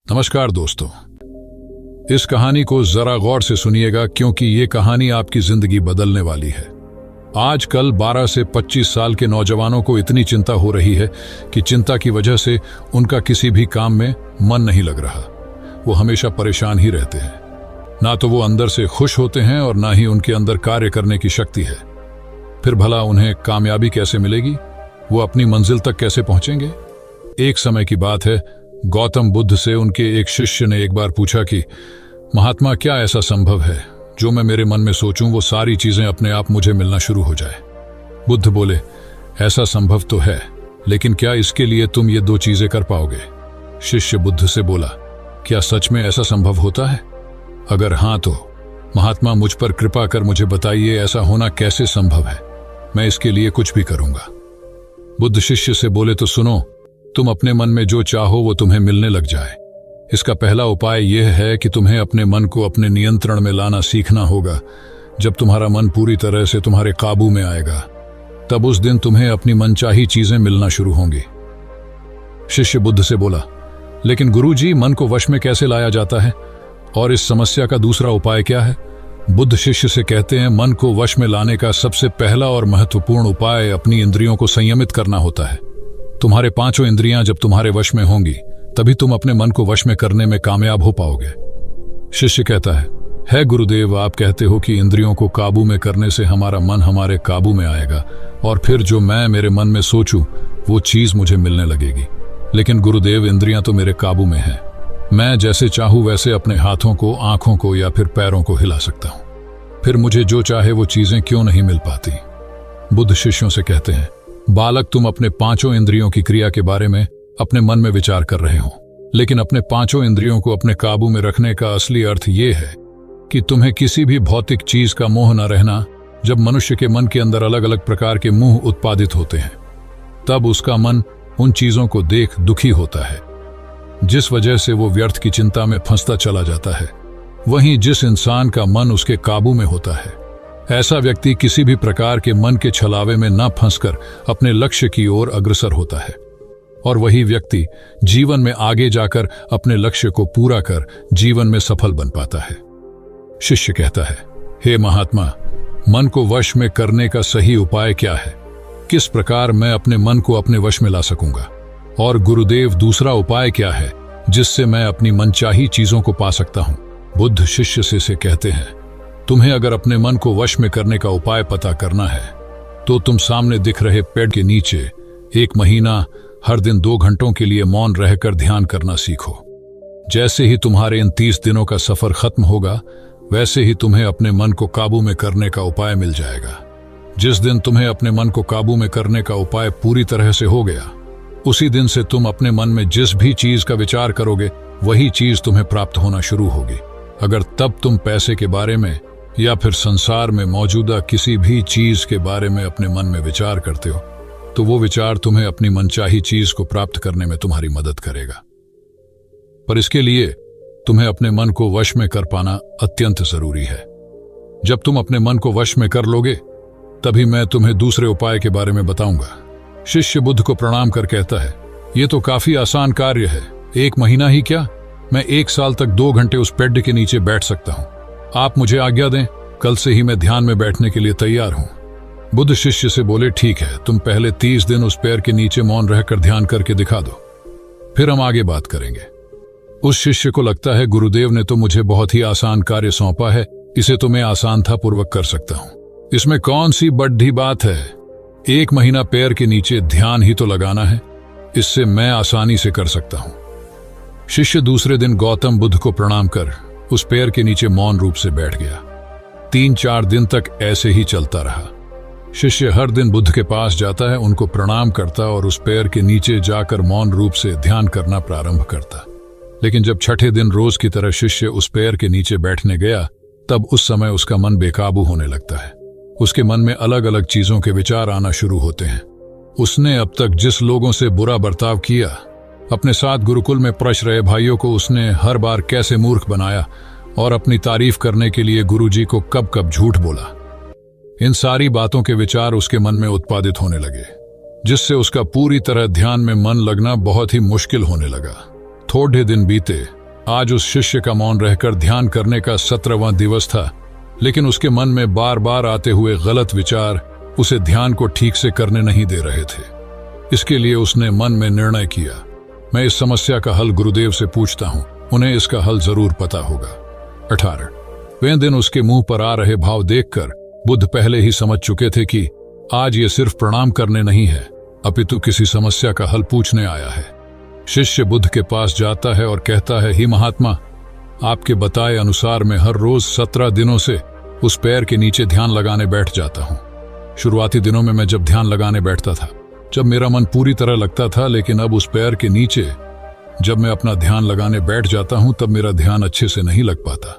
नमस्कार दोस्तों, इस कहानी को जरा गौर से सुनिएगा क्योंकि ये कहानी आपकी जिंदगी बदलने वाली है। आजकल 12 से 25 साल के नौजवानों को इतनी चिंता हो रही है कि चिंता की वजह से उनका किसी भी काम में मन नहीं लग रहा। वो हमेशा परेशान ही रहते हैं। ना तो वो अंदर से खुश होते हैं और ना ही उनके अंदर कार्य करने की शक्ति है। फिर भला उन्हें कामयाबी कैसे मिलेगी? वो अपनी मंजिल तक कैसे पहुंचेंगे? एक समय की बात है, गौतम बुद्ध से उनके एक शिष्य ने एक बार पूछा कि महात्मा, क्या ऐसा संभव है जो मैं मेरे मन में सोचूं वो सारी चीजें अपने आप मुझे मिलना शुरू हो जाए? बुद्ध बोले, ऐसा संभव तो है, लेकिन क्या इसके लिए तुम ये दो चीजें कर पाओगे? शिष्य बुद्ध से बोला, क्या सच में ऐसा संभव होता है? अगर हाँ तो महात्मा मुझ पर कृपा कर मुझे बताइए, ऐसा होना कैसे संभव है? मैं इसके लिए कुछ भी करूंगा। बुद्ध शिष्य से बोले, तो सुनो, तुम अपने मन में जो चाहो वो तुम्हें मिलने लग जाए। इसका पहला उपाय यह है कि तुम्हें अपने मन को अपने नियंत्रण में लाना सीखना होगा। जब तुम्हारा मन पूरी तरह से तुम्हारे काबू में आएगा, तब उस दिन तुम्हें अपनी मनचाही चीजें मिलना शुरू होंगी। शिष्य बुद्ध से बोला, लेकिन गुरुजी, मन को वश में कैसे लाया जाता है और इस समस्या का दूसरा उपाय क्या है? बुद्ध शिष्य से कहते हैं, मन को वश में लाने का सबसे पहला और महत्वपूर्ण उपाय अपनी इंद्रियों को संयमित करना होता है। तुम्हारे पांचों इंद्रियां जब तुम्हारे वश में होंगी, तभी तुम अपने मन को वश में करने में कामयाब हो पाओगे। शिष्य कहता है गुरुदेव, आप कहते हो कि इंद्रियों को काबू में करने से हमारा मन हमारे काबू में आएगा और फिर जो मैं मेरे मन में सोचूं वो चीज मुझे मिलने लगेगी। लेकिन गुरुदेव, इंद्रियां तो मेरे काबू में हैं। मैं जैसे चाहूं वैसे अपने हाथों को, आंखों को या फिर पैरों को हिला सकता हूं। फिर मुझे जो चाहे वो चीजें क्यों नहीं मिल पाती? बुद्ध शिष्यों से कहते हैं, बालक, तुम अपने पांचों इंद्रियों की क्रिया के बारे में अपने मन में विचार कर रहे हो, लेकिन अपने पांचों इंद्रियों को अपने काबू में रखने का असली अर्थ यह है कि तुम्हें किसी भी भौतिक चीज का मोह न रहना। जब मनुष्य के मन के अंदर अलग अलग प्रकार के मोह उत्पादित होते हैं, तब उसका मन उन चीजों को देख दुखी होता है, जिस वजह से वो व्यर्थ की चिंता में फंसता चला जाता है। वहीं जिस इंसान का मन उसके काबू में होता है, ऐसा व्यक्ति किसी भी प्रकार के मन के छलावे में न फंसकर अपने लक्ष्य की ओर अग्रसर होता है, और वही व्यक्ति जीवन में आगे जाकर अपने लक्ष्य को पूरा कर जीवन में सफल बन पाता है। शिष्य कहता है, हे महात्मा, मन को वश में करने का सही उपाय क्या है? किस प्रकार मैं अपने मन को अपने वश में ला सकूंगा? और गुरुदेव, दूसरा उपाय क्या है जिससे मैं अपनी मनचाही चीजों को पा सकता हूं? बुद्ध शिष्य से कहते हैं, तुम्हें अगर अपने मन को वश में करने का उपाय पता करना है तो तुम सामने दिख रहे पेड़ के नीचे 1 महीना हर दिन 2 घंटों के लिए मौन रहकर ध्यान करना सीखो। जैसे ही तुम्हारे इन 30 दिनों का सफर खत्म होगा, वैसे ही तुम्हें अपने मन को काबू में करने का उपाय मिल जाएगा। जिस दिन तुम्हें अपने मन को काबू में करने का उपाय पूरी तरह से हो गया, उसी दिन से तुम अपने मन में जिस भी चीज का विचार करोगे, वही चीज तुम्हें प्राप्त होना शुरू होगी। अगर तब तुम पैसे के बारे में या फिर संसार में मौजूदा किसी भी चीज के बारे में अपने मन में विचार करते हो, तो वो विचार तुम्हें अपनी मनचाही चीज को प्राप्त करने में तुम्हारी मदद करेगा। पर इसके लिए तुम्हें अपने मन को वश में कर पाना अत्यंत जरूरी है। जब तुम अपने मन को वश में कर लोगे, तभी मैं तुम्हें दूसरे उपाय के बारे में बताऊंगा। शिष्य बुद्ध को प्रणाम कर कहता है, ये तो काफी आसान कार्य है। 1 महीना ही क्या, मैं 1 साल तक 2 घंटे उस पेड़ के नीचे बैठ सकता हूं। आप मुझे आज्ञा दें, कल से ही मैं ध्यान में बैठने के लिए तैयार हूं। बुद्ध शिष्य से बोले, ठीक है, तुम पहले 30 दिन उस पेड़ के नीचे मौन रहकर ध्यान करके दिखा दो, फिर हम आगे बात करेंगे। उस शिष्य को लगता है, गुरुदेव ने तो मुझे बहुत ही आसान कार्य सौंपा है, इसे तो मैं आसानता पूर्वक कर सकता हूं। इसमें कौन सी बड़ी बात है? 1 महीना पेड़ के नीचे ध्यान ही तो लगाना है, इससे मैं आसानी से कर सकता हूं। शिष्य दूसरे दिन गौतम बुद्ध को प्रणाम कर उस पेड़ के नीचे मौन रूप से बैठ गया। 3-4 दिन तक ऐसे ही चलता रहा। शिष्य हर दिन बुद्ध के पास जाता है, उनको प्रणाम करता और उस पेड़ के नीचे जाकर मौन रूप से ध्यान करना प्रारंभ करता। लेकिन जब छठे दिन रोज की तरह शिष्य उस पेड़ के नीचे बैठने गया, तब उस समय उसका मन बेकाबू होने लगता है। उसके मन में अलग अलग चीजों के विचार आना शुरू होते हैं। उसने अब तक जिस लोगों से बुरा बर्ताव किया, अपने साथ गुरुकुल में पढ़ रहे भाइयों को उसने हर बार कैसे मूर्ख बनाया और अपनी तारीफ करने के लिए गुरुजी को कब कब झूठ बोला, इन सारी बातों के विचार उसके मन में उत्पादित होने लगे, जिससे उसका पूरी तरह ध्यान में मन लगना बहुत ही मुश्किल होने लगा। थोड़े दिन बीते। आज उस शिष्य का मौन रहकर ध्यान करने का 17वां दिवस था, लेकिन उसके मन में बार बार आते हुए गलत विचार उसे ध्यान को ठीक से करने नहीं दे रहे थे। इसके लिए उसने मन में निर्णय किया, मैं इस समस्या का हल गुरुदेव से पूछता हूं, उन्हें इसका हल जरूर पता होगा। 18 वे दिन उसके मुंह पर आ रहे भाव देखकर बुद्ध पहले ही समझ चुके थे कि आज ये सिर्फ प्रणाम करने नहीं है, अपितु किसी समस्या का हल पूछने आया है। शिष्य बुद्ध के पास जाता है और कहता है, ही महात्मा, आपके बताए अनुसार मैं हर रोज 17 दिनों से उस पैर के नीचे ध्यान लगाने बैठ जाता हूँ। शुरुआती दिनों में मैं जब ध्यान लगाने बैठता था, जब मेरा मन पूरी तरह लगता था, लेकिन अब उस पैर के नीचे जब मैं अपना ध्यान लगाने बैठ जाता हूँ तब मेरा ध्यान अच्छे से नहीं लग पाता।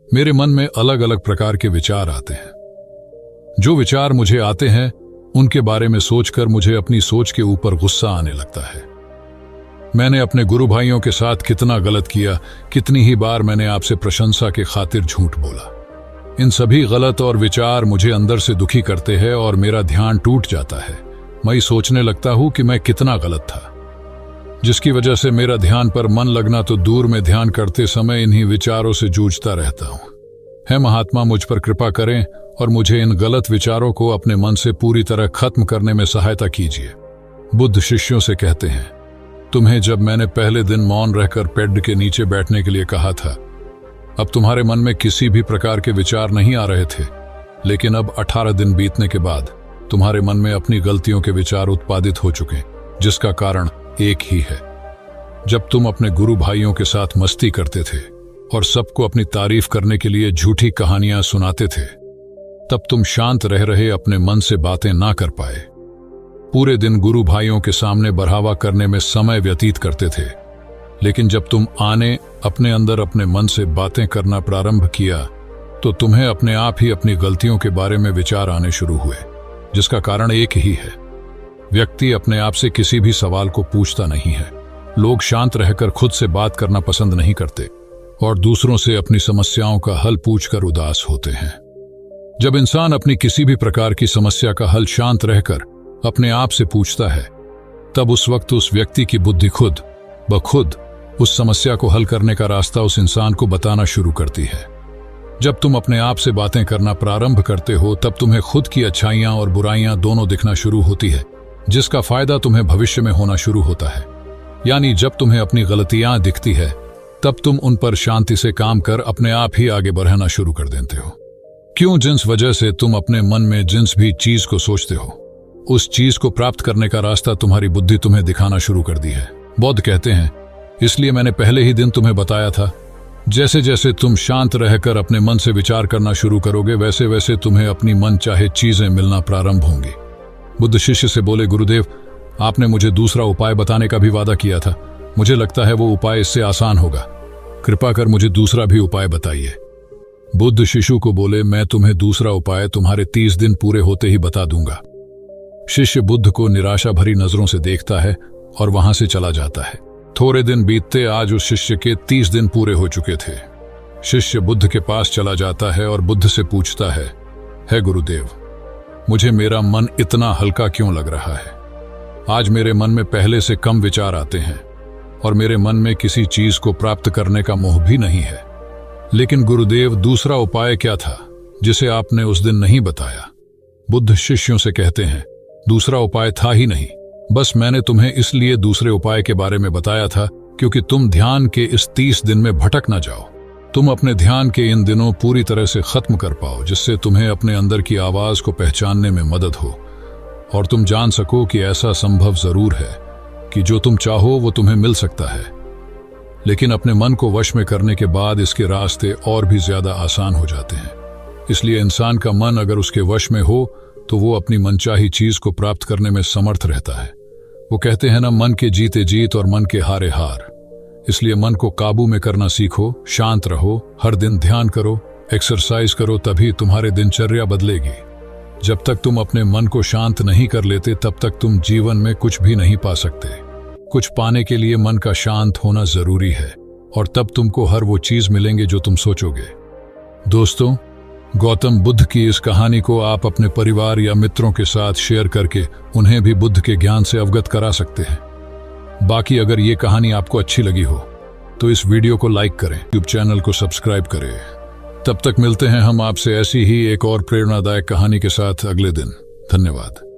मेरे मन में अलग अलग प्रकार के विचार आते हैं। जो विचार मुझे आते हैं उनके बारे में सोचकर मुझे अपनी सोच के ऊपर गुस्सा आने लगता है। मैंने अपने गुरु भाइयों के साथ कितना गलत किया, कितनी ही बार मैंने आपसे प्रशंसा के खातिर झूठ बोला। इन सभी गलत और विचार मुझे अंदर से दुखी करते हैं और मेरा ध्यान टूट जाता है। मैं सोचने लगता हूं कि मैं कितना गलत था, जिसकी वजह से मेरा ध्यान पर मन लगना तो दूर में ध्यान करते समय इन्हीं विचारों से जूझता रहता हूं। है महात्मा, मुझ पर कृपा करें और मुझे इन गलत विचारों को अपने मन से पूरी तरह खत्म करने में सहायता कीजिए। बुद्ध शिष्यों से कहते हैं, तुम्हें जब मैंने पहले दिन मौन रहकर पेड़ के नीचे बैठने के लिए कहा था, अब तुम्हारे मन में किसी भी प्रकार के विचार नहीं आ रहे थे, लेकिन अब 18 दिन बीतने के बाद तुम्हारे मन में अपनी गलतियों के विचार उत्पादित हो चुके, जिसका कारण एक ही है। जब तुम अपने गुरु भाइयों के साथ मस्ती करते थे और सबको अपनी तारीफ करने के लिए झूठी कहानियां सुनाते थे, तब तुम शांत रह रहे अपने मन से बातें ना कर पाए। पूरे दिन गुरु भाइयों के सामने बढ़ावा करने में समय व्यतीत करते थे, लेकिन जब तुम अपने अंदर अपने मन से बातें करना प्रारंभ किया तो तुम्हें अपने आप ही अपनी गलतियों के बारे में विचार आने शुरू हुए, जिसका कारण एक ही है। व्यक्ति अपने आप से किसी भी सवाल को पूछता नहीं है। लोग शांत रहकर खुद से बात करना पसंद नहीं करते और दूसरों से अपनी समस्याओं का हल पूछकर उदास होते हैं। जब इंसान अपनी किसी भी प्रकार की समस्या का हल शांत रहकर अपने आप से पूछता है, तब उस वक्त उस व्यक्ति की बुद्धि खुद ब खुद उस समस्या को हल करने का रास्ता उस इंसान को बताना शुरू करती है। जब तुम अपने आप से बातें करना प्रारंभ करते हो, तब तुम्हें खुद की अच्छाइयां और बुराइयां दोनों दिखना शुरू होती है, जिसका फायदा तुम्हें भविष्य में होना शुरू होता है। यानी जब तुम्हें अपनी गलतियां दिखती है, तब तुम उन पर शांति से काम कर अपने आप ही आगे बढ़ना शुरू कर देते हो। क्यों? जिस वजह से तुम अपने मन में जिस भी चीज को सोचते हो, उस चीज को प्राप्त करने का रास्ता तुम्हारी बुद्धि तुम्हें दिखाना शुरू कर दी है। बौद्ध कहते हैं, इसलिए मैंने पहले ही दिन तुम्हें बताया था, जैसे जैसे तुम शांत रहकर अपने मन से विचार करना शुरू करोगे, वैसे वैसे तुम्हें अपनी मन चाहे चीजें मिलना प्रारंभ होंगी। बुद्ध शिष्य से बोले, गुरुदेव, आपने मुझे दूसरा उपाय बताने का भी वादा किया था। मुझे लगता है वो उपाय इससे आसान होगा। कृपा कर मुझे दूसरा भी उपाय बताइए। बुद्ध शिशु को बोले, मैं तुम्हें दूसरा उपाय तुम्हारे 30 दिन पूरे होते ही बता दूंगा। शिष्य बुद्ध को निराशा भरी नजरों से देखता है और वहां से चला जाता है। थोड़े दिन बीतते आज उस शिष्य के 30 दिन पूरे हो चुके थे। शिष्य बुद्ध के पास चला जाता है और बुद्ध से पूछता है गुरुदेव, मुझे मेरा मन इतना हल्का क्यों लग रहा है? आज मेरे मन में पहले से कम विचार आते हैं और मेरे मन में किसी चीज को प्राप्त करने का मोह भी नहीं है। लेकिन गुरुदेव, दूसरा उपाय क्या था जिसे आपने उस दिन नहीं बताया? बुद्ध शिष्यों से कहते हैं, दूसरा उपाय था ही नहीं, बस मैंने तुम्हें इसलिए दूसरे उपाय के बारे में बताया था क्योंकि तुम ध्यान के इस 30 दिन में भटक ना जाओ। तुम अपने ध्यान के इन दिनों पूरी तरह से खत्म कर पाओ, जिससे तुम्हें अपने अंदर की आवाज को पहचानने में मदद हो और तुम जान सको कि ऐसा संभव जरूर है कि जो तुम चाहो वो तुम्हें मिल सकता है। लेकिन अपने मन को वश में करने के बाद इसके रास्ते और भी ज्यादा आसान हो जाते हैं। इसलिए इंसान का मन अगर उसके वश में हो तो वो अपनी मनचाही चीज को प्राप्त करने में समर्थ रहता है। वो कहते हैं ना, मन के जीते जीत और मन के हारे हार। इसलिए मन को काबू में करना सीखो, शांत रहो, हर दिन ध्यान करो, एक्सरसाइज करो, तभी तुम्हारे दिनचर्या बदलेगी। जब तक तुम अपने मन को शांत नहीं कर लेते, तब तक तुम जीवन में कुछ भी नहीं पा सकते। कुछ पाने के लिए मन का शांत होना जरूरी है और तब तुमको हर वो चीज मिलेंगे जो तुम सोचोगे। दोस्तों, गौतम बुद्ध की इस कहानी को आप अपने परिवार या मित्रों के साथ शेयर करके उन्हें भी बुद्ध के ज्ञान से अवगत करा सकते हैं। बाकी अगर ये कहानी आपको अच्छी लगी हो तो इस वीडियो को लाइक करें, यूट्यूब चैनल को सब्सक्राइब करें। तब तक मिलते हैं हम आपसे ऐसी ही एक और प्रेरणादायक कहानी के साथ अगले दिन। धन्यवाद।